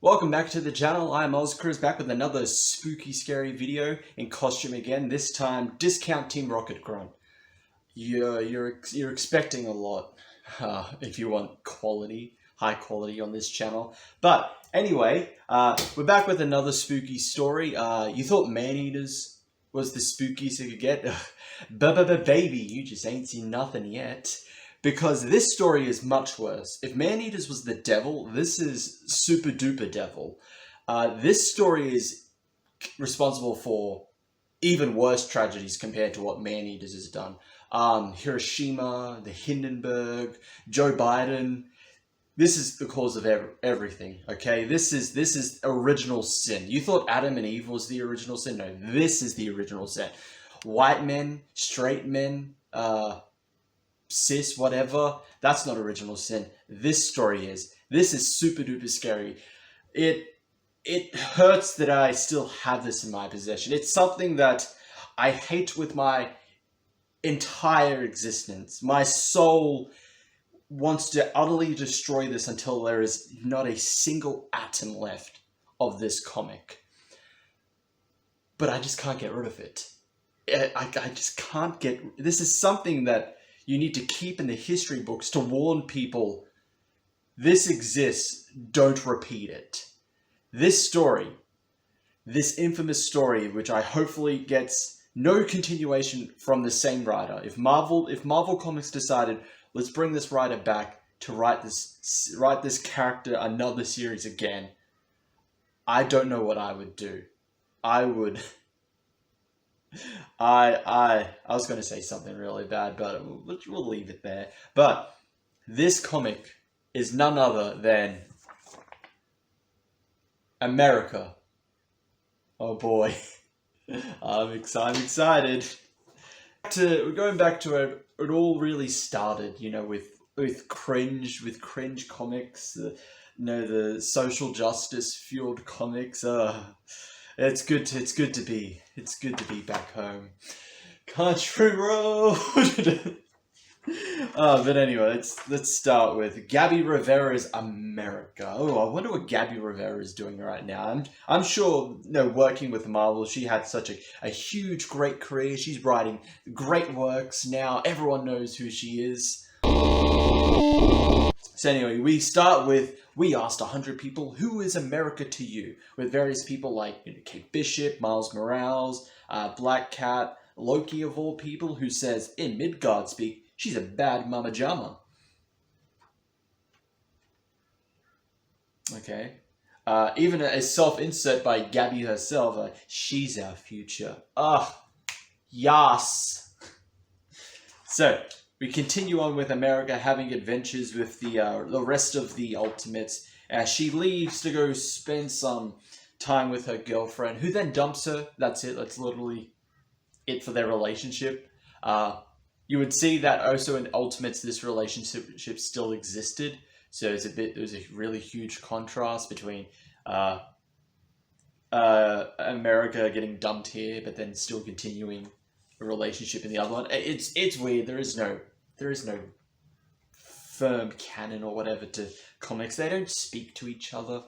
Welcome back to the channel. I'm Ozcris, back with another spooky, scary video in costume again. This time, discount Team Rocket Grunt. You're expecting a lot if you want quality, high quality on this channel. But anyway, we're back with another spooky story. You thought man-eaters was the spookiest you could get? Baby, you just ain't seen nothing yet. Because this story is much worse. If man-eaters was the devil, this is super duper devil. This story is responsible for even worse tragedies compared to what man-eaters has done. Hiroshima, the Hindenburg, Joe Biden. This is the cause of everything, okay? This is original sin. You thought Adam and Eve was the original sin? No, this is the original sin. White men, straight men, cis, whatever, that's not original sin. This story is. This is super duper scary. It hurts that I still have this in my possession. It's something that I hate with my entire existence. My soul wants to utterly destroy this until there is not a single atom left of this comic. But I just can't get rid of it. I just can't get... This is something that you need to keep in the history books to warn people, this exists, don't repeat it. This story, this infamous story, which I hopefully gets no continuation from the same writer. If Marvel Comics decided, let's bring this writer back to write this character another series again, I don't know what I would do. I was going to say something really bad, but we'll leave it there. But this comic is none other than America. Oh boy. I'm excited. We're going back to where it all really started, you know, with cringe comics, the social justice fueled comics. It's good to be back home. Country road. But anyway, let's start with Gabby Rivera's America. Oh, I wonder what Gabby Rivera is doing right now. I'm sure, working with Marvel, she had such a huge, great career. She's writing great works now. Everyone knows who she is. So anyway, we start with, we asked 100 people, who is America to you? With various people like Kate Bishop, Miles Morales, Black Cat, Loki of all people, who says, in Midgard speak, she's a bad mama jama. Okay. Even a self-insert by Gabby herself, she's our future. Yas. So, we continue on with America having adventures with the rest of the Ultimates. She leaves to go spend some time with her girlfriend, who then dumps her. That's it. That's literally it for their relationship. You would see that also in Ultimates, this relationship still existed. So there's a really huge contrast between America getting dumped here, but then still continuing a relationship in the other one. It's weird. There is no firm canon or whatever to comics. They don't speak to each other.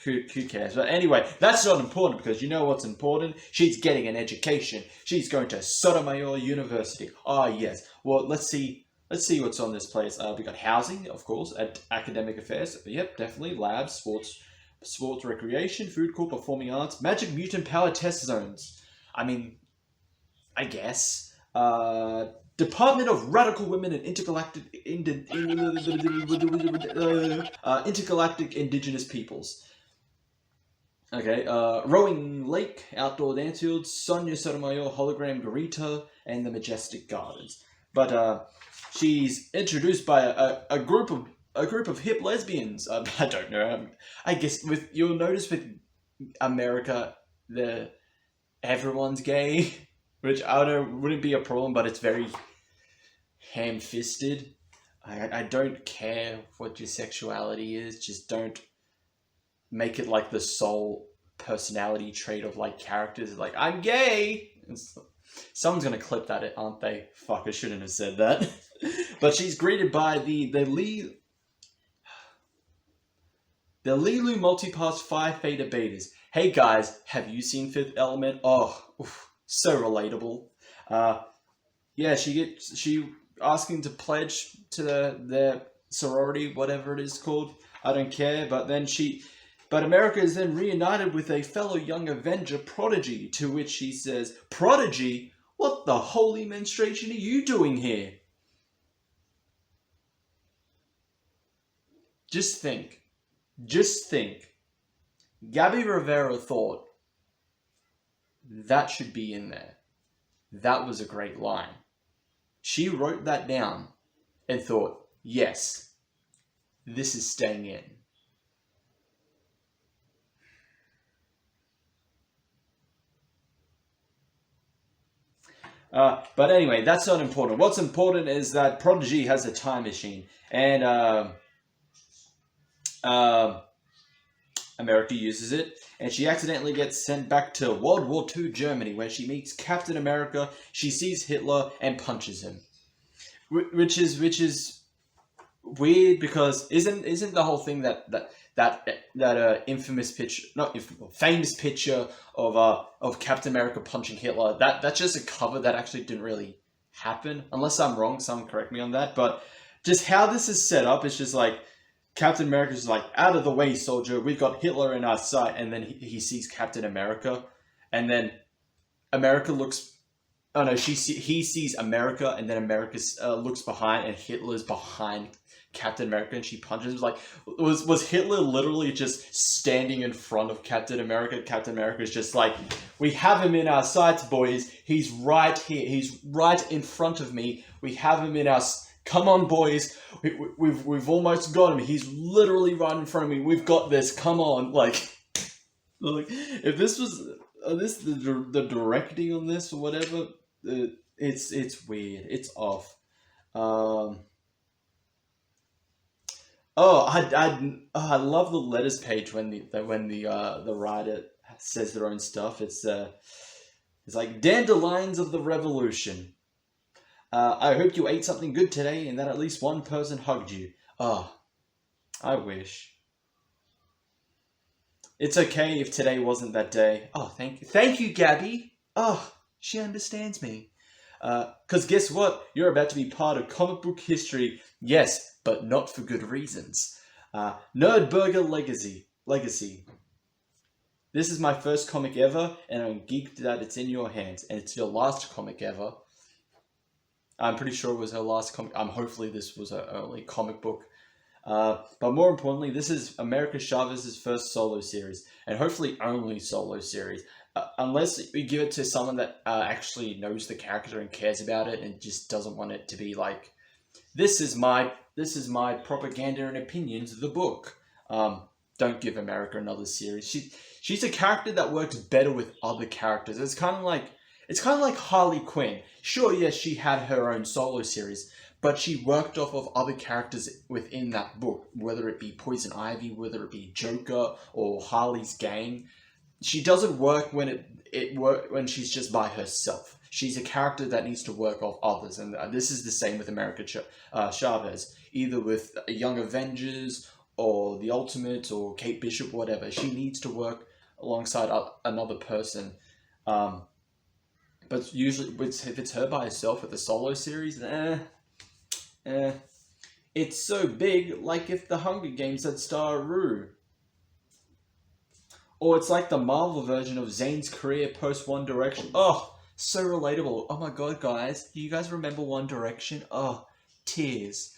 Who cares? But anyway, that's not important, because you know what's important? She's getting an education. She's going to Sotomayor University. Ah, yes. Well, let's see what's on this place. We got housing, of course, academic affairs. Yep, definitely. Labs, sports, recreation, food court, performing arts, magic mutant power test zones. I mean, I guess. Department of Radical Women and Intergalactic Indigenous Peoples. Okay, Rowing Lake, Outdoor Dance Fields, Sonia Sotomayor, Hologram Garita, and the Majestic Gardens. But she's introduced by a group of hip lesbians. I don't know. I guess you'll notice with America, everyone's gay. Which I don't know, wouldn't be a problem, but it's very ham-fisted. I don't care what your sexuality is, just don't make it like the sole personality trait of like characters. Like, I'm gay! Someone's gonna clip that, aren't they? Fuck, I shouldn't have said that. But she's greeted by the lead... The Lilu Multipass Phi Theta Betas. Hey guys, have you seen Fifth Element? Oh, oof, so relatable. Yeah, she asking to pledge to their sorority, whatever it is called. I don't care, but America is then reunited with a fellow young Avenger, Prodigy, to which she says, Prodigy? What the holy menstruation are you doing here? Just think. Gabby Rivera thought, that should be in there. That was a great line. She wrote that down and thought, yes, this is staying in. But anyway, that's not important. What's important is that Prodigy has a time machine, and America uses it, and she accidentally gets sent back to World War II Germany, where she meets Captain America. She sees Hitler and punches him, which is weird because isn't the whole thing that infamous picture, famous picture of Captain America punching Hitler, that's just a cover that actually didn't really happen, unless I'm wrong. Someone correct me on that. But just how this is set up, it's just like Captain America's like, out of the way, soldier. We've got Hitler in our sight, and then he sees Captain America, and then America looks. Oh no, he sees America, and then America looks behind, and Hitler's behind Captain America, and she punches him. Like, was Hitler literally just standing in front of Captain America? Captain America is just like, we have him in our sights, boys. He's right here. He's right in front of me. We have him in our. Come on, boys. We've almost got him. He's literally right in front of me. We've got this. Come on, like if this was the directing on this or whatever, it's weird. It's off. I love the letters page when the writer says their own stuff. It's like dandelions of the revolution. I hope you ate something good today and that at least one person hugged you. Oh, I wish. It's okay if today wasn't that day. Oh, thank you. Thank you, Gabby. Oh, she understands me. 'Cause guess what? You're about to be part of comic book history. Yes, but not for good reasons. Nerdburger Legacy. This is my first comic ever, and I'm geeked that it's in your hands, and it's your last comic ever. I'm pretty sure it was her last comic. Hopefully this was her only comic book. But more importantly, this is America Chavez's first solo series, and hopefully only solo series. Unless we give it to someone that actually knows the character and cares about it, and just doesn't want it to be like, this is my propaganda and opinions of the book. Don't give America another series. She's a character that works better with other characters. It's kind of like Harley Quinn. Sure, yes, she had her own solo series, but she worked off of other characters within that book, whether it be Poison Ivy, whether it be Joker, or Harley's gang. She doesn't work when she's just by herself. She's a character that needs to work off others, and this is the same with America Chavez. Either with Young Avengers, or the Ultimates, or Kate Bishop, whatever. She needs to work alongside another person. But usually, if it's her by herself with a solo series, it's so big, like if the Hunger Games had star Rue. Or it's like the Marvel version of Zayn's career post One Direction. Oh, so relatable. Oh my god, guys. Do you guys remember One Direction? Oh, tears.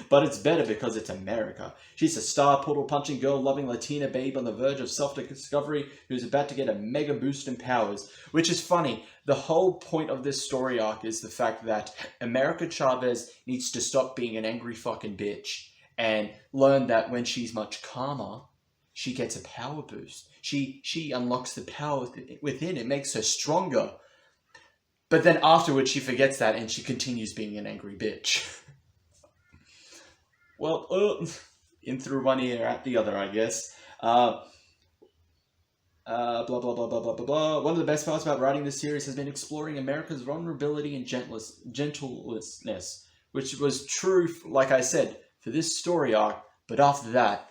But it's better because it's America. She's a star portal-punching girl-loving Latina babe on the verge of self-discovery who's about to get a mega boost in powers. Which is funny. The whole point of this story arc is the fact that America Chavez needs to stop being an angry fucking bitch and learn that when she's much calmer, she gets a power boost. She unlocks the power within. It makes her stronger. But then afterwards she forgets that and she continues being an angry bitch. Well, in through one ear, out the other, I guess. Blah, blah, blah, blah, blah, blah, blah. One of the best parts about writing this series has been exploring America's vulnerability and gentleness, which was true, like I said, for this story arc, but after that,